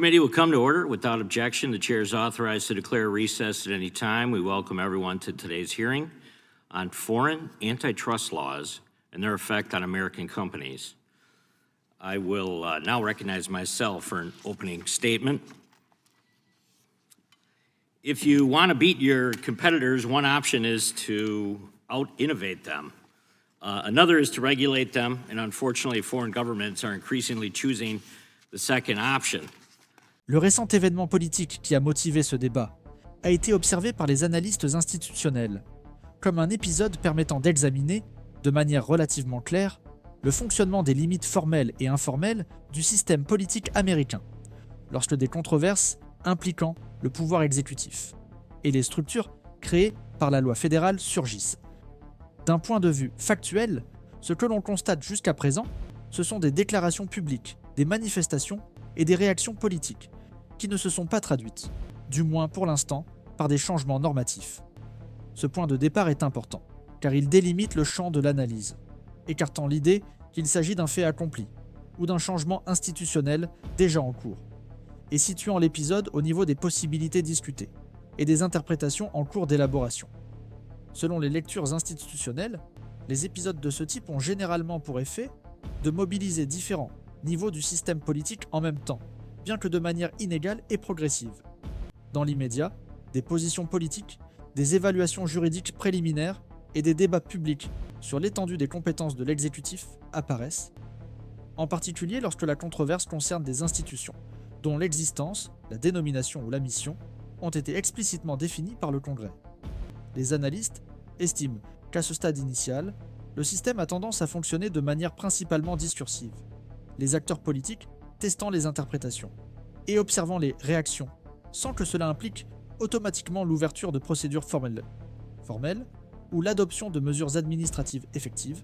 committee will come to order. Without objection, the chair is authorized to declare a recess at any time. We welcome everyone to today's hearing on foreign antitrust laws and their effect on American companies. I will now recognize myself for an opening statement. If you want to beat your competitors, one option is to out-innovate them. Another is to regulate them, and unfortunately, foreign governments are increasingly choosing the second option. Le récent événement politique qui a motivé ce débat a été observé par les analystes institutionnels comme un épisode permettant d'examiner, de manière relativement claire, le fonctionnement des limites formelles et informelles du système politique américain, lorsque des controverses impliquant le pouvoir exécutif et les structures créées par la loi fédérale surgissent. D'un point de vue factuel, ce que l'on constate jusqu'à présent, ce sont des déclarations publiques, des manifestations et des réactions politiques qui ne se sont pas traduites, du moins pour l'instant, par des changements normatifs. Ce point de départ est important, car il délimite le champ de l'analyse, écartant l'idée qu'il s'agit d'un fait accompli ou d'un changement institutionnel déjà en cours, et situant l'épisode au niveau des possibilités discutées et des interprétations en cours d'élaboration. Selon les lectures institutionnelles, les épisodes de ce type ont généralement pour effet de mobiliser différents niveaux du système politique en même temps, bien que de manière inégale et progressive. Dans l'immédiat, des positions politiques, des évaluations juridiques préliminaires et des débats publics sur l'étendue des compétences de l'exécutif apparaissent, en particulier lorsque la controverse concerne des institutions dont l'existence, la dénomination ou la mission ont été explicitement définies par le Congrès. Les analystes estiment qu'à ce stade initial, le système a tendance à fonctionner de manière principalement discursive, les acteurs politiques testant les interprétations et observant les réactions, sans que cela implique automatiquement l'ouverture de procédures formelles ou l'adoption de mesures administratives effectives.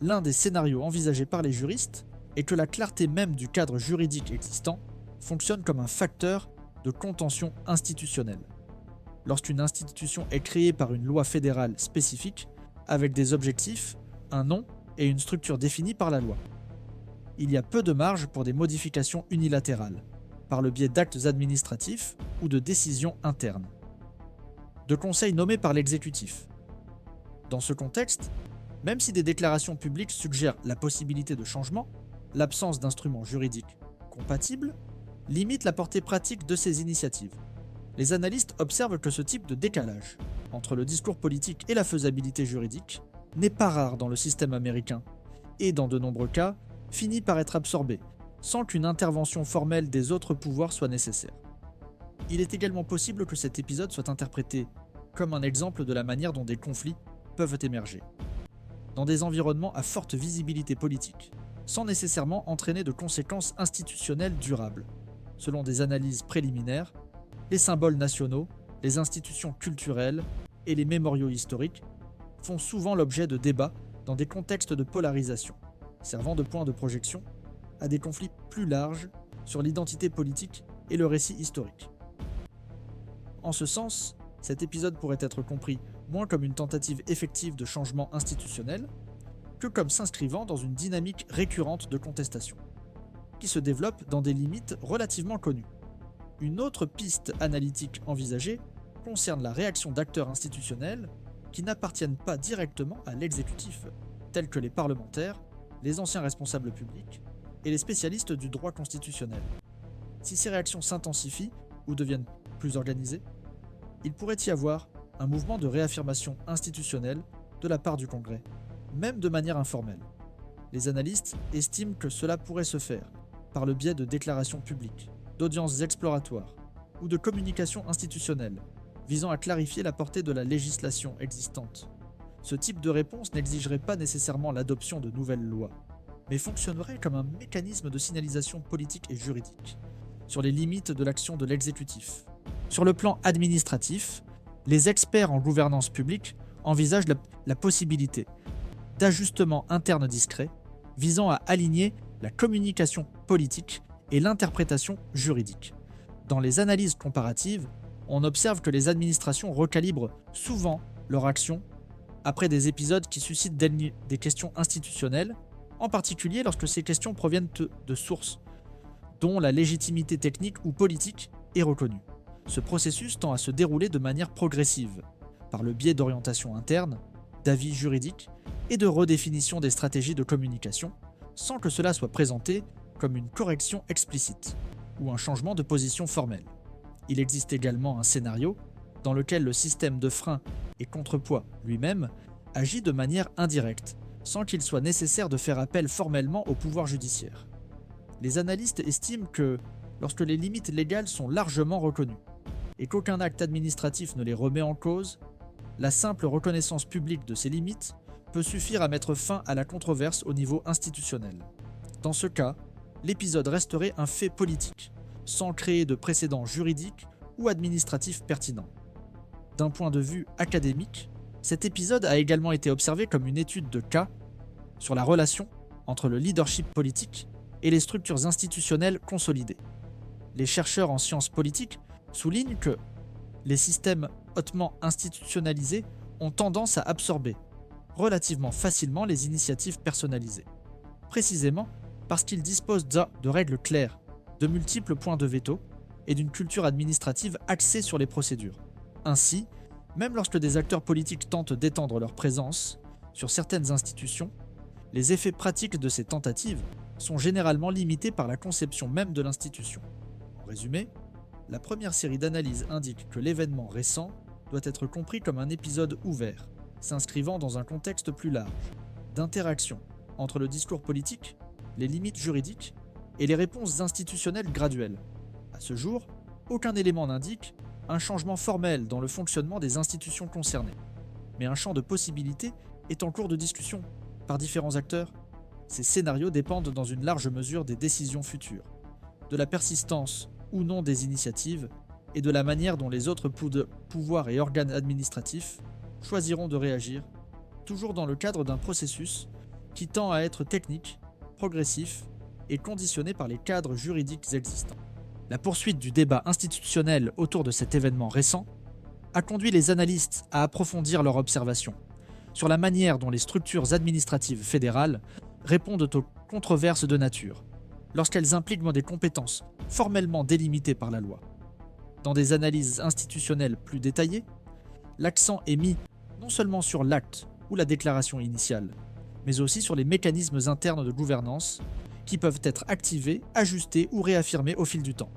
L'un des scénarios envisagés par les juristes est que la clarté même du cadre juridique existant fonctionne comme un facteur de contention institutionnelle. Lorsqu'une institution est créée par une loi fédérale spécifique, avec des objectifs, un nom et une structure définis par la loi. Il y a peu de marge pour des modifications unilatérales, par le biais d'actes administratifs ou de décisions internes, de conseils nommés par l'exécutif. Dans ce contexte, même si des déclarations publiques suggèrent la possibilité de changement, l'absence d'instruments juridiques compatibles limite la portée pratique de ces initiatives. Les analystes observent que ce type de décalage entre le discours politique et la faisabilité juridique n'est pas rare dans le système américain et, dans de nombreux cas, finit par être absorbé sans qu'une intervention formelle des autres pouvoirs soit nécessaire. Il est également possible que cet épisode soit interprété comme un exemple de la manière dont des conflits peuvent émerger, dans des environnements à forte visibilité politique, sans nécessairement entraîner de conséquences institutionnelles durables. Selon des analyses préliminaires, les symboles nationaux, les institutions culturelles et les mémoriaux historiques font souvent l'objet de débats dans des contextes de polarisation, servant de point de projection à des conflits plus larges sur l'identité politique et le récit historique. En ce sens, cet épisode pourrait être compris moins comme une tentative effective de changement institutionnel que comme s'inscrivant dans une dynamique récurrente de contestation, qui se développe dans des limites relativement connues. Une autre piste analytique envisagée concerne la réaction d'acteurs institutionnels qui n'appartiennent pas directement à l'exécutif, tels que les parlementaires, les anciens responsables publics et les spécialistes du droit constitutionnel. Si ces réactions s'intensifient ou deviennent plus organisées, il pourrait y avoir un mouvement de réaffirmation institutionnelle de la part du Congrès, même de manière informelle. Les analystes estiment que cela pourrait se faire par le biais de déclarations publiques, d'audiences exploratoires ou de communications institutionnelles visant à clarifier la portée de la législation existante. Ce type de réponse n'exigerait pas nécessairement l'adoption de nouvelles lois, mais fonctionnerait comme un mécanisme de signalisation politique et juridique sur les limites de l'action de l'exécutif. Sur le plan administratif, les experts en gouvernance publique envisagent la possibilité d'ajustements internes discrets visant à aligner la communication politique et l'interprétation juridique. Dans les analyses comparatives, on observe que les administrations recalibrent souvent leur action après des épisodes qui suscitent des questions institutionnelles, en particulier lorsque ces questions proviennent de sources dont la légitimité technique ou politique est reconnue. Ce processus tend à se dérouler de manière progressive, par le biais d'orientations internes, d'avis juridiques et de redéfinition des stratégies de communication, sans que cela soit présenté comme une correction explicite ou un changement de position formelle. Il existe également un scénario dans lequel le système de frein et contrepoids lui-même agit de manière indirecte, sans qu'il soit nécessaire de faire appel formellement au pouvoir judiciaire. Les analystes estiment que, lorsque les limites légales sont largement reconnues, et qu'aucun acte administratif ne les remet en cause, la simple reconnaissance publique de ces limites peut suffire à mettre fin à la controverse au niveau institutionnel. Dans ce cas, l'épisode resterait un fait politique, sans créer de précédent juridique ou administratif pertinent. D'un point de vue académique, cet épisode a également été observé comme une étude de cas sur la relation entre le leadership politique et les structures institutionnelles consolidées. Les chercheurs en sciences politiques soulignent que les systèmes hautement institutionnalisés ont tendance à absorber relativement facilement les initiatives personnalisées, précisément parce qu'ils disposent de règles claires, de multiples points de veto et d'une culture administrative axée sur les procédures. Ainsi, même lorsque des acteurs politiques tentent d'étendre leur présence sur certaines institutions, les effets pratiques de ces tentatives sont généralement limités par la conception même de l'institution. En résumé, la première série d'analyses indique que l'événement récent doit être compris comme un épisode ouvert, s'inscrivant dans un contexte plus large, d'interaction entre le discours politique, les limites juridiques et les réponses institutionnelles graduelles. À ce jour, aucun élément n'indique un changement formel dans le fonctionnement des institutions concernées, mais un champ de possibilités est en cours de discussion par différents acteurs. Ces scénarios dépendent dans une large mesure des décisions futures, de la persistance ou non des initiatives et de la manière dont les autres pouvoirs et organes administratifs choisiront de réagir, toujours dans le cadre d'un processus qui tend à être technique, progressif et conditionné par les cadres juridiques existants. La poursuite du débat institutionnel autour de cet événement récent a conduit les analystes à approfondir leurs observations sur la manière dont les structures administratives fédérales répondent aux controverses de nature, lorsqu'elles impliquent des compétences formellement délimitées par la loi. Dans des analyses institutionnelles plus détaillées, l'accent est mis non seulement sur l'acte ou la déclaration initiale, mais aussi sur les mécanismes internes de gouvernance qui peuvent être activés, ajustés ou réaffirmés au fil du temps.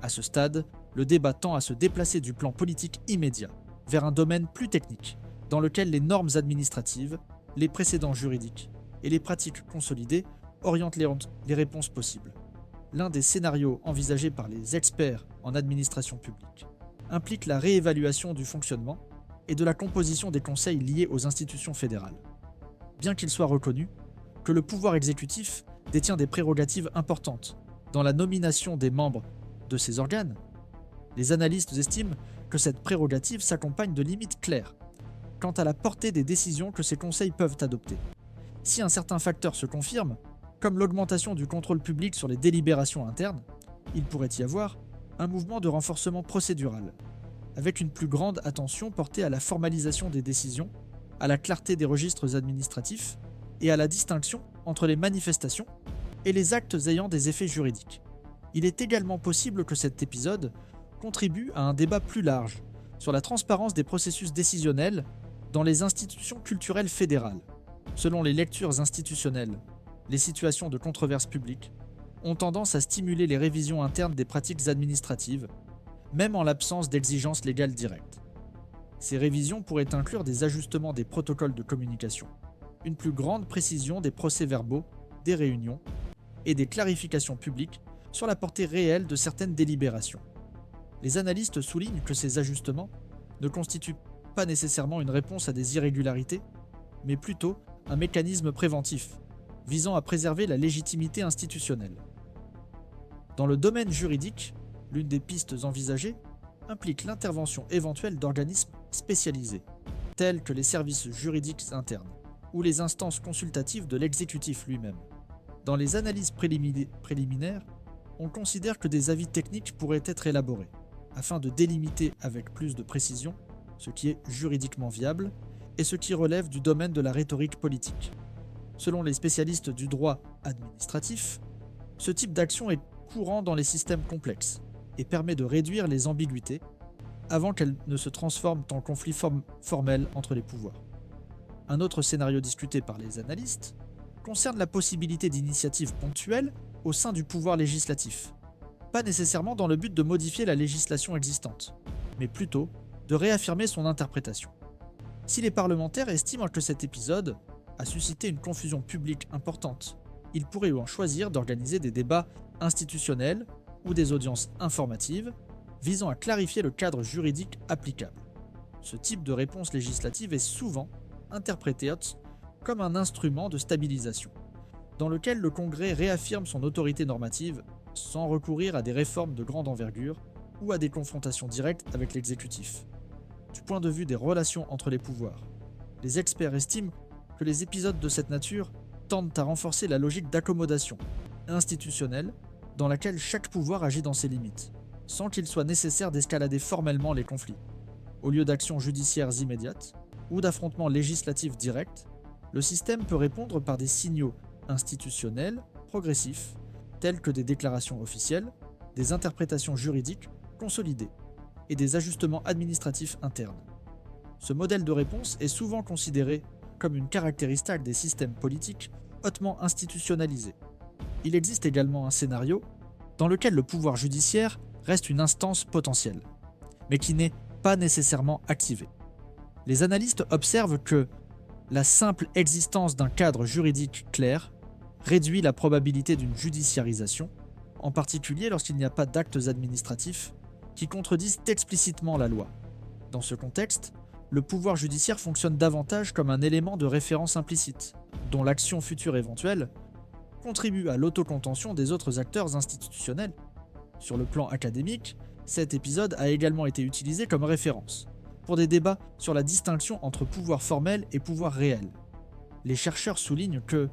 À ce stade, le débat tend à se déplacer du plan politique immédiat vers un domaine plus technique, dans lequel les normes administratives, les précédents juridiques et les pratiques consolidées orientent les réponses possibles. L'un des scénarios envisagés par les experts en administration publique implique la réévaluation du fonctionnement et de la composition des conseils liés aux institutions fédérales. Bien qu'il soit reconnu que le pouvoir exécutif détient des prérogatives importantes dans la nomination des membres de ces organes, les analystes estiment que cette prérogative s'accompagne de limites claires quant à la portée des décisions que ces conseils peuvent adopter. Si un certain facteur se confirme, comme l'augmentation du contrôle public sur les délibérations internes, il pourrait y avoir un mouvement de renforcement procédural, avec une plus grande attention portée à la formalisation des décisions, à la clarté des registres administratifs et à la distinction entre les manifestations et les actes ayant des effets juridiques. Il est également possible que cet épisode contribue à un débat plus large sur la transparence des processus décisionnels dans les institutions culturelles fédérales. Selon les lectures institutionnelles, les situations de controverse publique ont tendance à stimuler les révisions internes des pratiques administratives, même en l'absence d'exigences légales directes. Ces révisions pourraient inclure des ajustements des protocoles de communication, une plus grande précision des procès-verbaux, des réunions et des clarifications publiques sur la portée réelle de certaines délibérations. Les analystes soulignent que ces ajustements ne constituent pas nécessairement une réponse à des irrégularités, mais plutôt un mécanisme préventif, visant à préserver la légitimité institutionnelle. Dans le domaine juridique, l'une des pistes envisagées implique l'intervention éventuelle d'organismes spécialisés, tels que les services juridiques internes ou les instances consultatives de l'exécutif lui-même. Dans les analyses préliminaires, on considère que des avis techniques pourraient être élaborés, afin de délimiter avec plus de précision ce qui est juridiquement viable et ce qui relève du domaine de la rhétorique politique. Selon les spécialistes du droit administratif, ce type d'action est courant dans les systèmes complexes et permet de réduire les ambiguïtés avant qu'elles ne se transforment en conflit formel entre les pouvoirs. Un autre scénario discuté par les analystes concerne la possibilité d'initiatives ponctuelles au sein du pouvoir législatif, pas nécessairement dans le but de modifier la législation existante, mais plutôt de réaffirmer son interprétation. Si les parlementaires estiment que cet épisode a suscité une confusion publique importante, ils pourraient en choisir d'organiser des débats institutionnels ou des audiences informatives visant à clarifier le cadre juridique applicable. Ce type de réponse législative est souvent interprété comme un instrument de stabilisation, dans lequel le Congrès réaffirme son autorité normative sans recourir à des réformes de grande envergure ou à des confrontations directes avec l'exécutif. Du point de vue des relations entre les pouvoirs, les experts estiment que les épisodes de cette nature tendent à renforcer la logique d'accommodation institutionnelle dans laquelle chaque pouvoir agit dans ses limites, sans qu'il soit nécessaire d'escalader formellement les conflits. Au lieu d'actions judiciaires immédiates ou d'affrontements législatifs directs, le système peut répondre par des signaux institutionnels progressifs, tels que des déclarations officielles, des interprétations juridiques consolidées et des ajustements administratifs internes. Ce modèle de réponse est souvent considéré comme une caractéristique des systèmes politiques hautement institutionnalisés. Il existe également un scénario dans lequel le pouvoir judiciaire reste une instance potentielle, mais qui n'est pas nécessairement activé. Les analystes observent que la simple existence d'un cadre juridique clair réduit la probabilité d'une judiciarisation, en particulier lorsqu'il n'y a pas d'actes administratifs qui contredisent explicitement la loi. Dans ce contexte, le pouvoir judiciaire fonctionne davantage comme un élément de référence implicite, dont l'action future éventuelle contribue à l'autocontention des autres acteurs institutionnels. Sur le plan académique, cet épisode a également été utilisé comme référence pour des débats sur la distinction entre pouvoir formel et pouvoir réel. Les chercheurs soulignent que,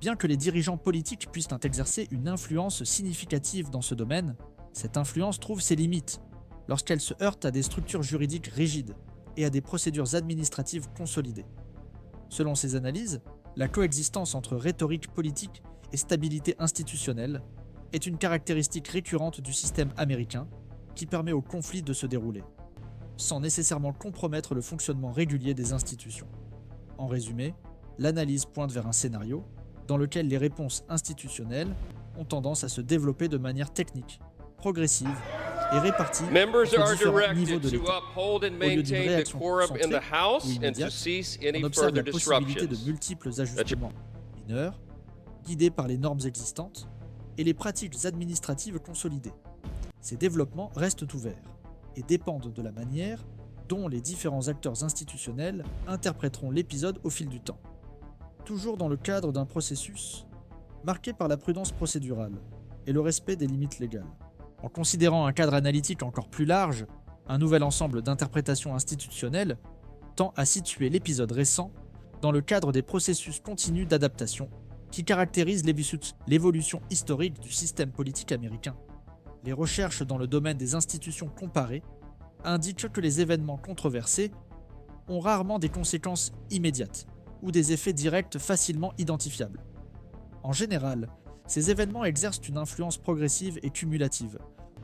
bien que les dirigeants politiques puissent exercer une influence significative dans ce domaine, cette influence trouve ses limites lorsqu'elle se heurte à des structures juridiques rigides et à des procédures administratives consolidées. Selon ces analyses, la coexistence entre rhétorique politique et stabilité institutionnelle est une caractéristique récurrente du système américain qui permet au conflit de se dérouler, sans nécessairement compromettre le fonctionnement régulier des institutions. En résumé, l'analyse pointe vers un scénario dans lequel les réponses institutionnelles ont tendance à se développer de manière technique, progressive et répartie entre différents niveaux de l'État. Au lieu d'une réaction concentrée ou immédiate, on observe la possibilité de multiples ajustements mineurs, guidés par les normes existantes et les pratiques administratives consolidées. Ces développements restent ouverts et dépendent de la manière dont les différents acteurs institutionnels interpréteront l'épisode au fil du temps. Toujours dans le cadre d'un processus marqué par la prudence procédurale et le respect des limites légales. En considérant un cadre analytique encore plus large, un nouvel ensemble d'interprétations institutionnelles tend à situer l'épisode récent dans le cadre des processus continus d'adaptation qui caractérisent l'évolution historique du système politique américain. Les recherches dans le domaine des institutions comparées indiquent que les événements controversés ont rarement des conséquences immédiates ou des effets directs facilement identifiables. En général, ces événements exercent une influence progressive et cumulative,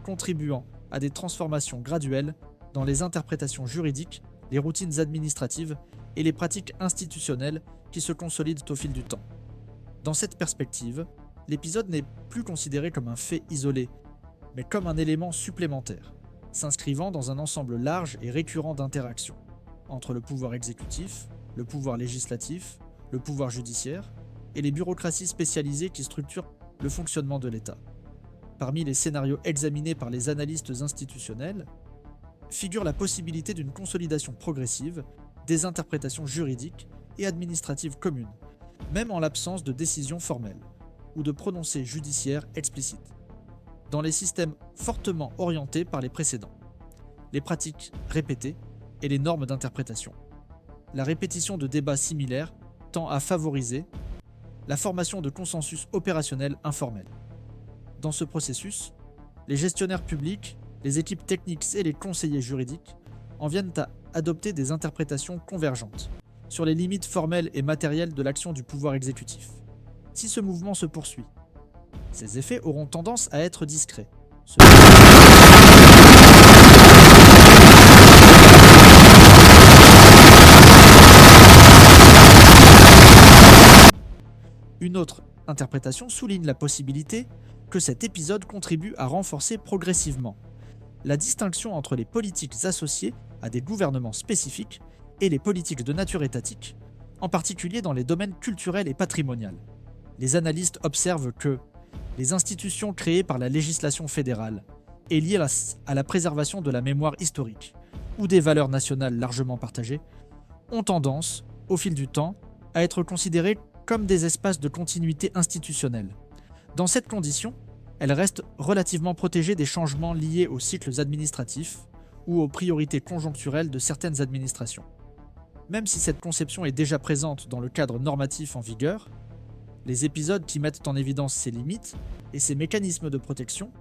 contribuant à des transformations graduelles dans les interprétations juridiques, les routines administratives et les pratiques institutionnelles qui se consolident au fil du temps. Dans cette perspective, l'épisode n'est plus considéré comme un fait isolé, mais comme un élément supplémentaire, s'inscrivant dans un ensemble large et récurrent d'interactions entre le pouvoir exécutif, le pouvoir législatif, le pouvoir judiciaire et les bureaucraties spécialisées qui structurent le fonctionnement de l'État. Parmi les scénarios examinés par les analystes institutionnels, figure la possibilité d'une consolidation progressive des interprétations juridiques et administratives communes, même en l'absence de décisions formelles ou de prononcés judiciaires explicites, dans les systèmes fortement orientés par les précédents, les pratiques répétées et les normes d'interprétation. La répétition de débats similaires tend à favoriser la formation de consensus opérationnels informels. Dans ce processus, les gestionnaires publics, les équipes techniques et les conseillers juridiques en viennent à adopter des interprétations convergentes sur les limites formelles et matérielles de l'action du pouvoir exécutif. Si ce mouvement se poursuit, Ces effets auront tendance à être discrets. Une autre interprétation souligne la possibilité que cet épisode contribue à renforcer progressivement la distinction entre les politiques associées à des gouvernements spécifiques et les politiques de nature étatique, en particulier dans les domaines culturels et patrimoniaux. Les analystes observent que les institutions créées par la législation fédérale et liées à la préservation de la mémoire historique ou des valeurs nationales largement partagées ont tendance, au fil du temps, à être considérées comme des espaces de continuité institutionnelle. Dans cette condition, elles restent relativement protégées des changements liés aux cycles administratifs ou aux priorités conjoncturelles de certaines administrations. Même si cette conception est déjà présente dans le cadre normatif en vigueur, les épisodes qui mettent en évidence ses limites et ses mécanismes de protection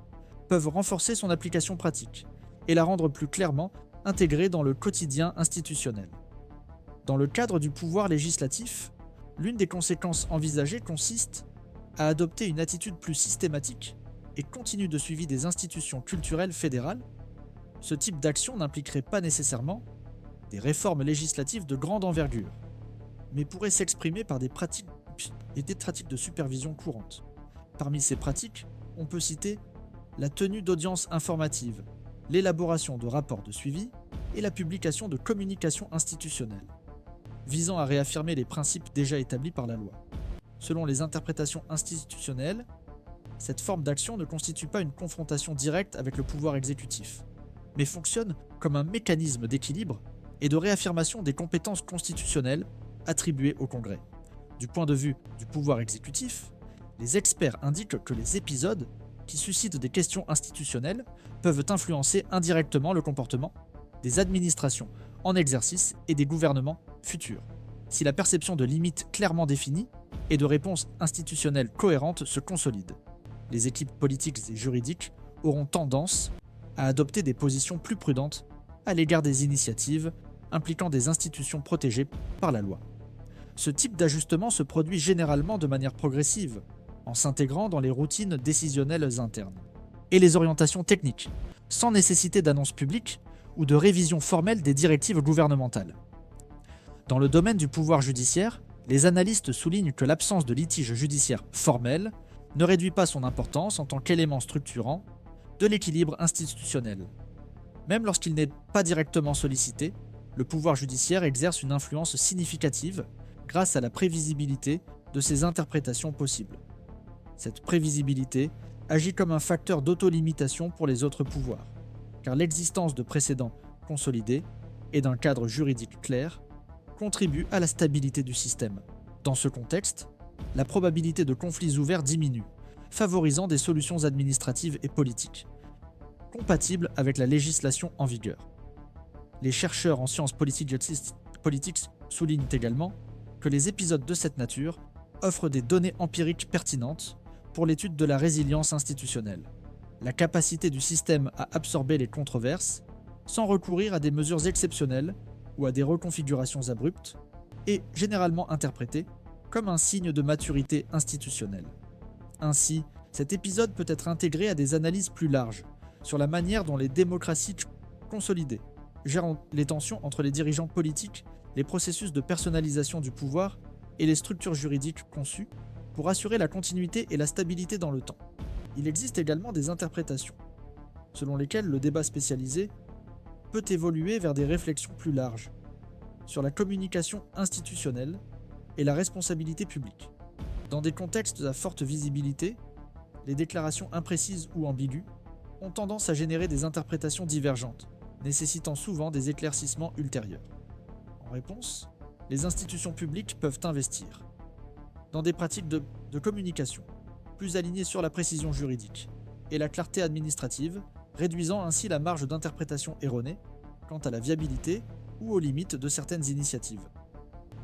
peuvent renforcer son application pratique et la rendre plus clairement intégrée dans le quotidien institutionnel. Dans le cadre du pouvoir législatif, l'une des conséquences envisagées consiste à adopter une attitude plus systématique et continue de suivi des institutions culturelles fédérales. Ce type d'action n'impliquerait pas nécessairement des réformes législatives de grande envergure, mais pourrait s'exprimer par des pratiques de supervision courantes. Parmi ces pratiques, on peut citer la tenue d'audiences informatives, l'élaboration de rapports de suivi et la publication de communications institutionnelles, visant à réaffirmer les principes déjà établis par la loi. Selon les interprétations institutionnelles, cette forme d'action ne constitue pas une confrontation directe avec le pouvoir exécutif, mais fonctionne comme un mécanisme d'équilibre et de réaffirmation des compétences constitutionnelles attribuées au Congrès. Du point de vue du pouvoir exécutif, les experts indiquent que les épisodes qui suscitent des questions institutionnelles peuvent influencer indirectement le comportement des administrations en exercice et des gouvernements futurs, si la perception de limites clairement définies et de réponses institutionnelles cohérentes se consolide. Les équipes politiques et juridiques auront tendance à adopter des positions plus prudentes à l'égard des initiatives impliquant des institutions protégées par la loi. Ce type d'ajustement se produit généralement de manière progressive, en s'intégrant dans les routines décisionnelles internes et les orientations techniques, sans nécessité d'annonce publique ou de révision formelle des directives gouvernementales. Dans le domaine du pouvoir judiciaire, les analystes soulignent que l'absence de litige judiciaire formel ne réduit pas son importance en tant qu'élément structurant de l'équilibre institutionnel. Même lorsqu'il n'est pas directement sollicité, le pouvoir judiciaire exerce une influence significative grâce à la prévisibilité de ses interprétations possibles. Cette prévisibilité agit comme un facteur d'autolimitation pour les autres pouvoirs, car l'existence de précédents consolidés et d'un cadre juridique clair contribue à la stabilité du système. Dans ce contexte, la probabilité de conflits ouverts diminue, favorisant des solutions administratives et politiques, compatibles avec la législation en vigueur. Les chercheurs en sciences politiques soulignent également que les épisodes de cette nature offrent des données empiriques pertinentes pour l'étude de la résilience institutionnelle, la capacité du système à absorber les controverses sans recourir à des mesures exceptionnelles ou à des reconfigurations abruptes, est généralement interprétée comme un signe de maturité institutionnelle. Ainsi, cet épisode peut être intégré à des analyses plus larges sur la manière dont les démocraties consolidées gèrent les tensions entre les dirigeants politiques, les processus de personnalisation du pouvoir et les structures juridiques conçues pour assurer la continuité et la stabilité dans le temps. Il existe également des interprétations, selon lesquelles le débat spécialisé peut évoluer vers des réflexions plus larges sur la communication institutionnelle et la responsabilité publique. Dans des contextes à forte visibilité, les déclarations imprécises ou ambiguës ont tendance à générer des interprétations divergentes, nécessitant souvent des éclaircissements ultérieurs. En réponse, les institutions publiques peuvent investir dans des pratiques de communication plus alignées sur la précision juridique et la clarté administrative, réduisant ainsi la marge d'interprétation erronée quant à la viabilité ou aux limites de certaines initiatives.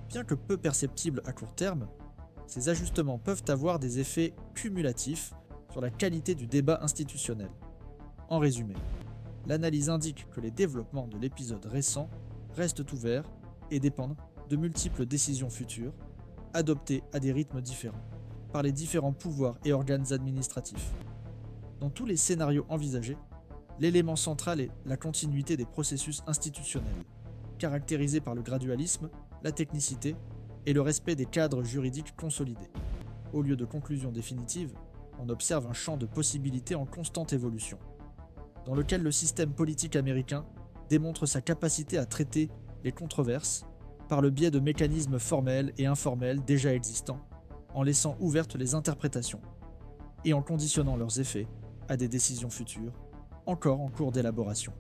Bien que peu perceptibles à court terme, ces ajustements peuvent avoir des effets cumulatifs sur la qualité du débat institutionnel. En résumé, l'analyse indique que les développements de l'épisode récent restent ouverts et dépendent de multiples décisions futures, adoptées à des rythmes différents par les différents pouvoirs et organes administratifs. Dans tous les scénarios envisagés, l'élément central est la continuité des processus institutionnels, caractérisés par le gradualisme, la technicité et le respect des cadres juridiques consolidés. Au lieu de conclusions définitives, on observe un champ de possibilités en constante évolution, dans lequel le système politique américain démontre sa capacité à traiter les controverses par le biais de mécanismes formels et informels déjà existants, en laissant ouvertes les interprétations et en conditionnant leurs effets à des décisions futures, encore en cours d'élaboration.